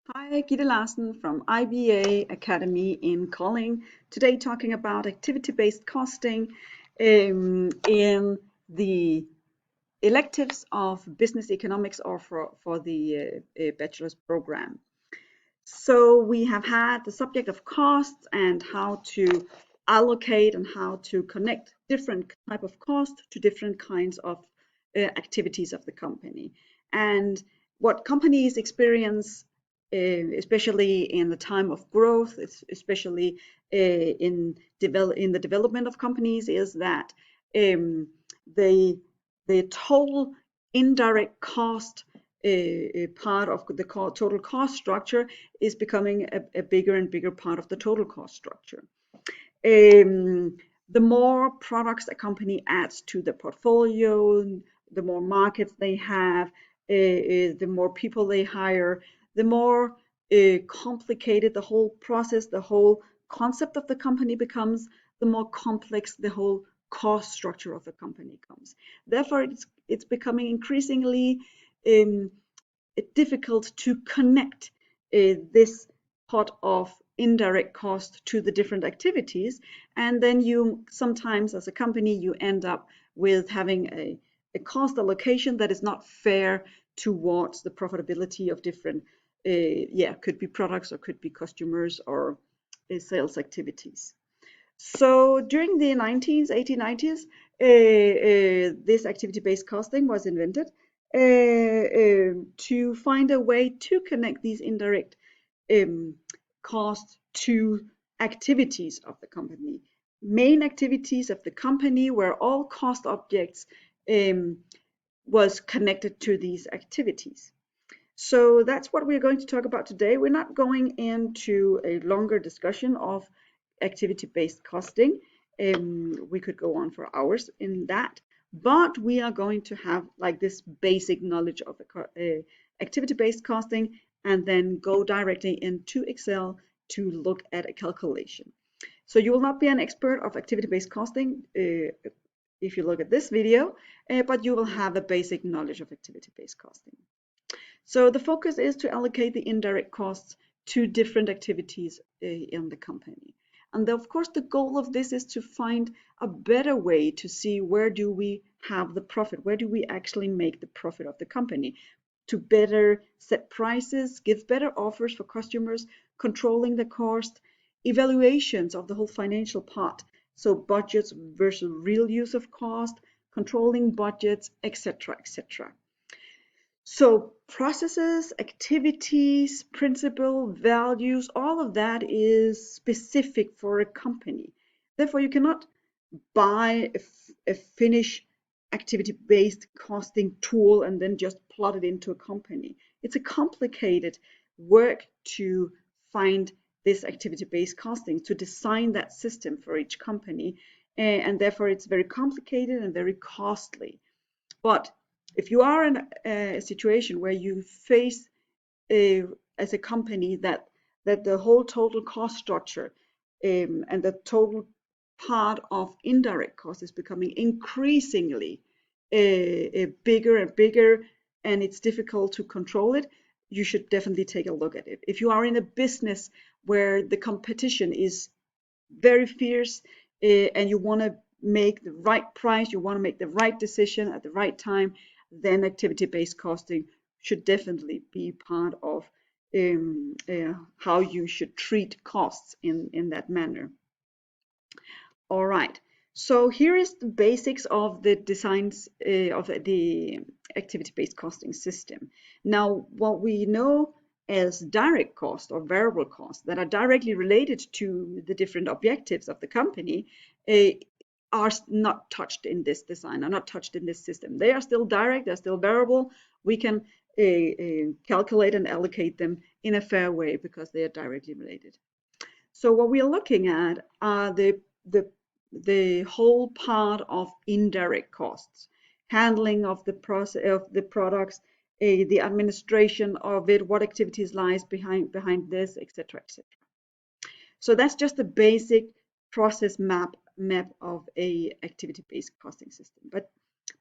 Hi, Gitte Larsen from IBA Academy in Kolding. Today talking about activity-based costing in the electives of business economics or for the bachelor's program. So we have had the subject of costs and how to allocate and how to connect different type of cost to different kinds of activities of the company. And what companies experience, especially in the time of growth, especially in the development of companies, is that the the total indirect cost part of the total cost structure is becoming a bigger and bigger part of the total cost structure. The more products a company adds to the portfolio, the more markets they have, the more people they hire, the more complicated the whole process, the whole concept of the company becomes, the more complex the whole cost structure of the company comes. Therefore, it's becoming increasingly difficult to connect this pot of indirect cost to the different activities, and then you sometimes as a company you end up with having a cost allocation that is not fair towards the profitability of different could be products or could be customers or sales activities. So during the 1890s, this activity-based costing was invented to find a way to connect these indirect costs to activities of the company. Main activities of the company where all cost objects was connected to these activities. So that's what we're going to talk about today. We're not going into a longer discussion of activity-based costing. We could go on for hours in that, but we are going to have like this basic knowledge of activity-based costing and then go directly into Excel to look at a calculation. So you will not be an expert of activity-based costing if you look at this video, but you will have a basic knowledge of activity-based costing. So the focus is to allocate the indirect costs to different activities in the company. And of course, the goal of this is to find a better way to see where do we have the profit, where do we actually make the profit of the company, to better set prices, give better offers for customers, controlling the cost, evaluations of the whole financial part, so budgets versus real use of cost, controlling budgets, etc., etc. So processes, activities, principle, values, all of that is specific for a company. Therefore, you cannot buy a finished activity-based costing tool and then just plot it into a company. It's a complicated work to find this activity-based costing, to design that system for each company, and therefore it's very complicated and very costly. But if you are in a situation where you face as a company that the whole total cost structure and the total part of indirect cost is becoming increasingly bigger and bigger, and it's difficult to control it, you should definitely take a look at it. If you are in a business where the competition is very fierce and you want to make the right price, you want to make the right decision at the right time, then activity-based costing should definitely be part of how you should treat costs in that manner. All right, so here is the basics of the designs of the activity-based costing system. Now, what we know as direct cost or variable costs that are directly related to the different objectives of the company are not touched in this design, are not touched in this system. They are still direct, they're still variable. We can calculate and allocate them in a fair way because they are directly related. So what we are looking at are the whole part of indirect costs, handling of the process of the products, the administration of it, what activities lies behind this, etc., etc. So that's just the basic process map of a activity-based costing system.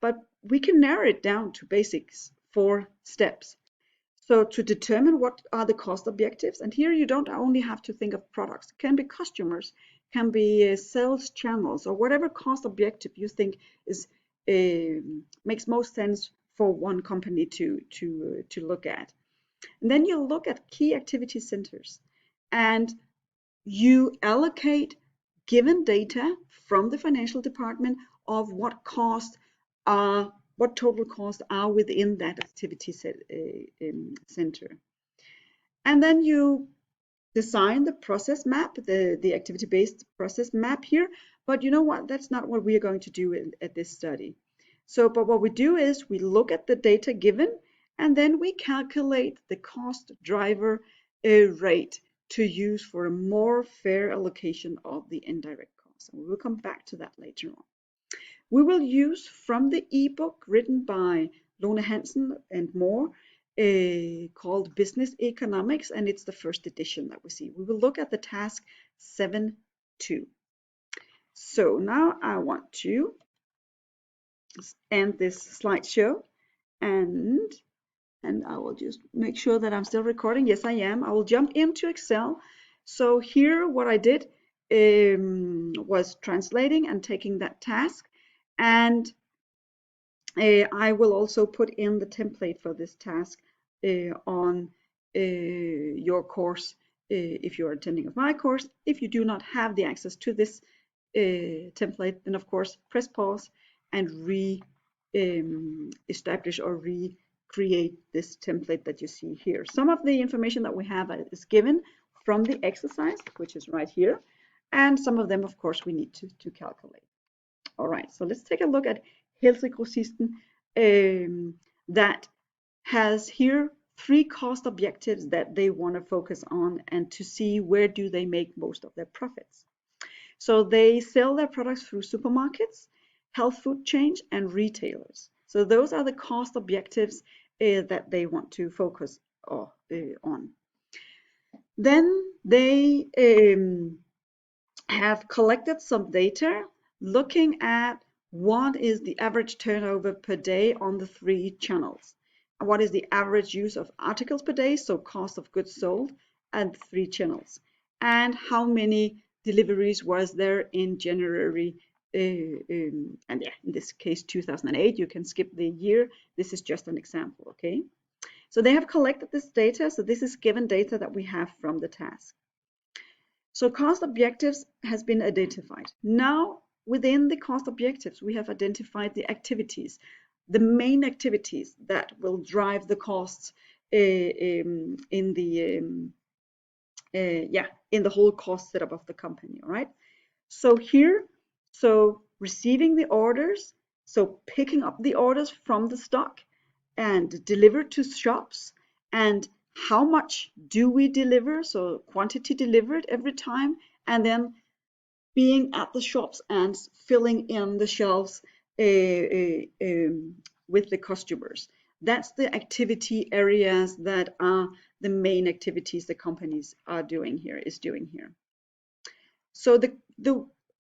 But we can narrow it down to basics, 4 steps. So to determine what are the cost objectives, and here you don't only have to think of products, it can be customers, can be sales channels, or whatever cost objective you think is makes most sense for one company to look at. And then you look at key activity centers, and you allocate given data from the financial department of what cost are what total costs are within that activity center. And then you design the process map, the activity-based process map here. But you know what? That's not what we are going to do at this study. But what we do is we look at the data given, and then we calculate the cost driver rate to use for a more fair allocation of the indirect costs. And we will come back to that later on. We will use from the ebook written by Lone Hansen and more called Business Economics, and it's the first edition that we see. We will look at the task 7.2. So now I want to end this slideshow, and I will just make sure that I'm still recording. Yes, I am. I will jump into Excel. So here what I did was translating and taking that task, and I will also put in the template for this task on your course if you're attending my course. If you do not have the access to this template, then of course press pause and establish or recreate this template that you see here. Some of the information that we have is given from the exercise, which is right here, and some of them of course we need to calculate. All right, so let's take a look at Helsegrossisten that has here 3 cost objectives that they want to focus on and to see where do they make most of their profits. So they sell their products through supermarkets, health food chains, and retailers. So those are the cost objectives that they want to focus on. Then they have collected some data looking at what is the average turnover per day on the 3 channels. What is the average use of articles per day, so cost of goods sold, and 3 channels. And how many deliveries was there in January, and yeah, in this case 2008. You can skip the year. This is just an example, okay? So they have collected this data. So this is given data that we have from the task. So cost objectives has been identified. Now, within the cost objectives, we have identified the activities, the main activities that will drive the costs in the whole cost setup of the company. All right. So here, receiving the orders, so picking up the orders from the stock and deliver to shops, and how much do we deliver, so quantity delivered every time, and then being at the shops and filling in the shelves with the customers. That's the activity areas that are the main activities the companies are doing here. So the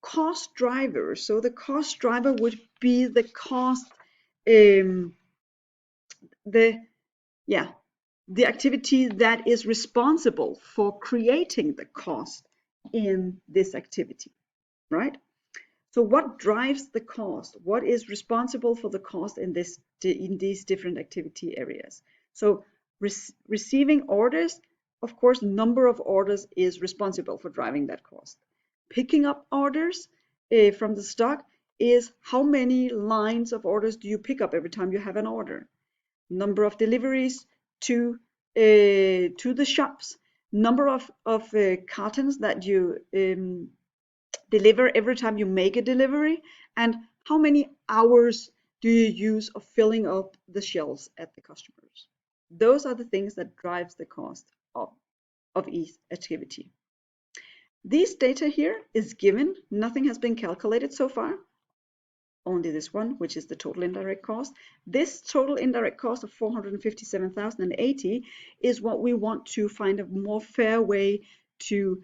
cost driver, would be the cost, the activity that is responsible for creating the cost in this activity, right? So what drives the cost? What is responsible for the cost in these different activity areas? So receiving orders, of course, number of orders is responsible for driving that cost. Picking up orders from the stock is how many lines of orders do you pick up every time you have an order? Number of deliveries to the shops, number of cartons that you deliver every time you make a delivery, and how many hours do you use of filling up the shelves at the customers. Those are the things that drives the cost of each activity. This data here is given. Nothing has been calculated so far. Only this one, which is the total indirect cost. This total indirect cost of 457,080 is what we want to find a more fair way to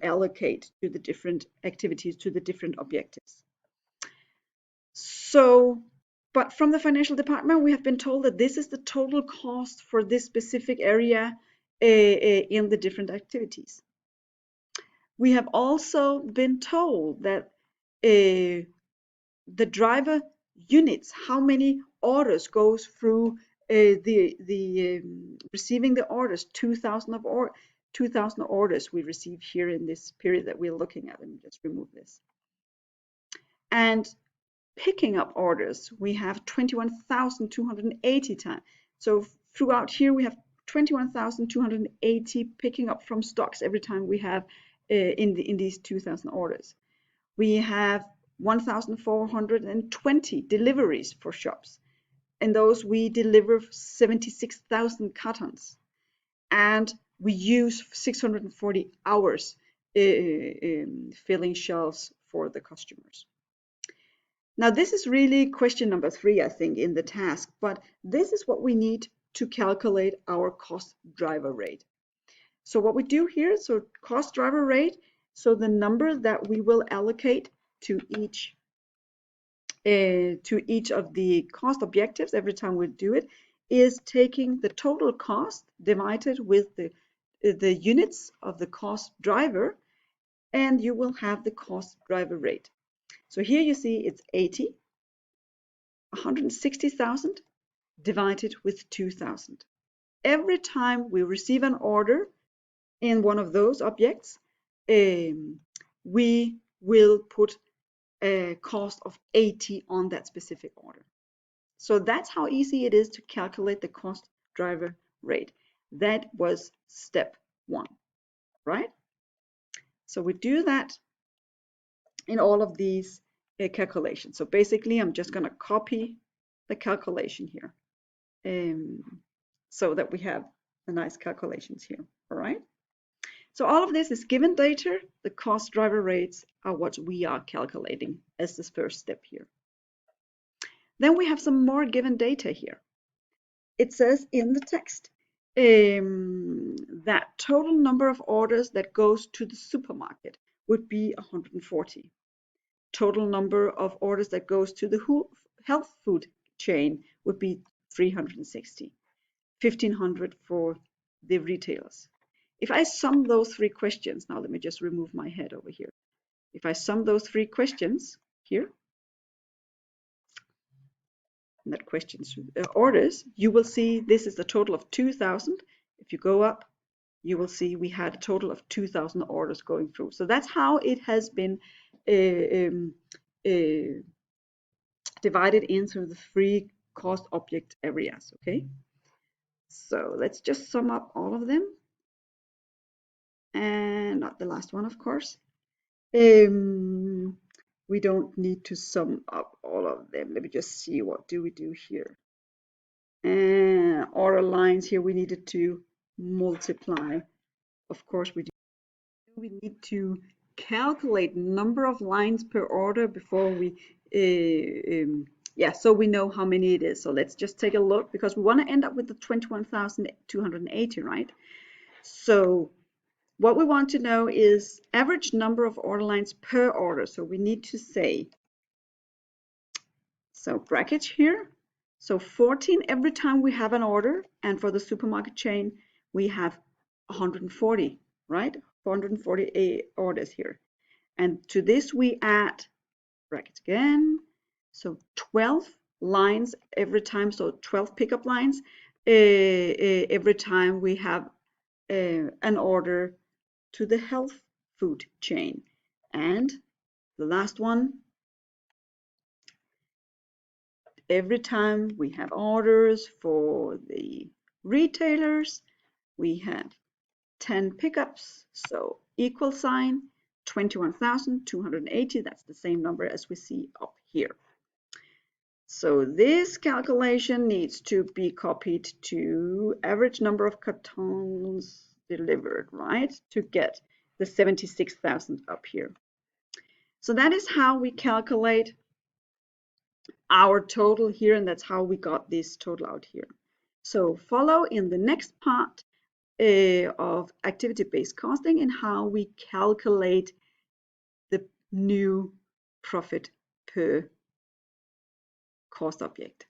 allocate to the different activities, to the different objectives. So But from the financial department, we have been told that this is the total cost for this specific area in the different activities. We have also been told that the driver units, how many orders goes through receiving the orders, 2,000 orders we receive here in this period that we're looking at. Let me just remove this. And picking up orders, we have 21,280 times. So throughout here, we have 21,280 picking up from stocks every time we have in these 2,000 orders. We have 1,420 deliveries for shops. And those we deliver 76,000 cartons. And we use 640 hours filling shelves for the customers. Now, this is really question number 3, I think, in the task, but this is what we need to calculate our cost driver rate. So what we do here, so cost driver rate, so the number that we will allocate to each of the cost objectives every time we do it is taking the total cost divided with the units of the cost driver, and you will have the cost driver rate. So here you see it's 80, 160,000 divided with 2,000. Every time we receive an order in one of those objects, we will put a cost of 80 on that specific order. So that's how easy it is to calculate the cost driver rate. That was step 1, right? So we do that in all of these calculations. So basically, I'm just going to copy the calculation here so that we have the nice calculations here, all right? So all of this is given data. The cost driver rates are what we are calculating as this first step here. Then we have some more given data here. It says in the text that total number of orders that goes to the supermarket would be 140. Total number of orders that goes to the health food chain would be 360. 1,500 for the retailers. If I sum those 3 questions, now let me just remove my head over here. If I sum those 3 questions here, not questions, orders, you will see this is the total of 2,000. If you go up, you will see we had a total of 2,000 orders going through. So that's how it has been divided into the 3 cost object areas, okay? So let's just sum up all of them. And not the last one, of course. We don't need to sum up all of them. Let me just see, what do we do here? Order lines here, we needed to multiply. Of course, we do. We need to calculate number of lines per order before we, so we know how many it is. So let's just take a look, because we want to end up with the 21,280, right? So what we want to know is average number of order lines per order. So we need to say, so brackets here, so 14 every time we have an order, and for the supermarket chain, we have 140, right? 440 orders here. And to this we add brackets again, so 12 lines every time, so 12 pickup lines every time we have an order to the health food chain. And the last one, every time we have orders for the retailers, we have 10 pickups, so equal sign 21,280. That's the same number as we see up here. So this calculation needs to be copied to average number of cartons delivered, right, to get the 76,000 up here. So that is how we calculate our total here, and that's how we got this total out here. So follow in the next part of activity-based costing and how we calculate the new profit per cost object.